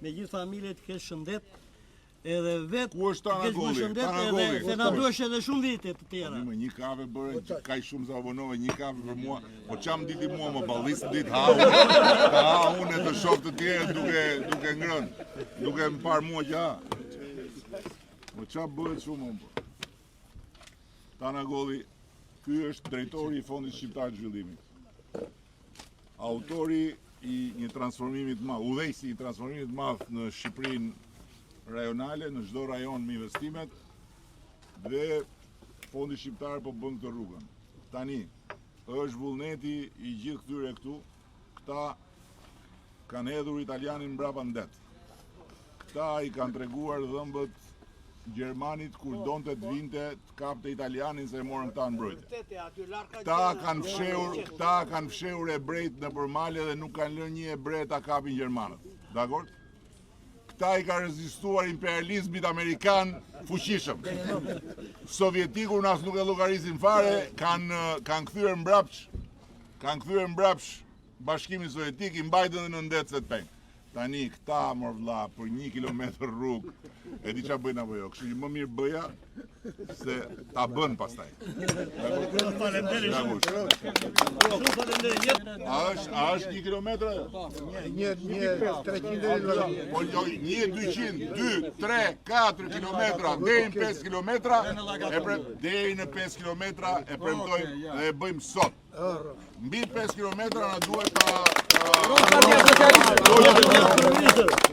me gjithë familje të kesh shëndet, edhe vetë Ku është Tanagolli? shëndet Tanagolli. edhe se na duhesh edhe shumë vite të tjera. Një kafe bërë, kaj shumë sa abonove, një kafe për mua, po qam diti mua më ballis ditë ha unë e të shok të tjerë duke ngrënë, duke më parë mua që ha. Po qa bëhet shumë më. Tanagolli, ky është drejtori i Fondit Shqiptar të Zhvillimit. Autori i një transformimit të madh, udhëheqësi i transformimit të madh në Shqipërinë rajonale, në çdo rajon me investimet, dhe Fondi Shqiptar po bën këtë rrugën. Tani, është vullneti i gjithë këtyre këtu, këta kanë hedhur italianin mbrapa ndet. Këta i kanë treguar dhëmbët Gjermanit kur donte të vinte të kapte italianin se e morën këta në mbrojtje. Këta kanë fshehur ebrejt në përmale dhe nuk kanë lënë një ebrej ta kapin gjermanët. Dakor? Këta i ka rezistuar imperializmit amerikan fuqishëm. Sovjetikur nas nuk e llogarisin fare, kanë kthyer mbrapsh Bashkimin Sovjetik, i mbajtën dhe në ndecet peng. Tani këta mor vlla për 1 kilometër rrugë, e di ç'a bëjnë apo jo, kështu që më mirë bëja se ta bën pastaj. Faleminderit shumë. A është 1 kilometër? Një 300 Po jo, 1-200, 2, 3, 4 kilometra, deri në 5 kilometra, deri në 5 kilometra e premtojmë dhe e bëjmë sot. Mbi 5 kilometra na duhet ta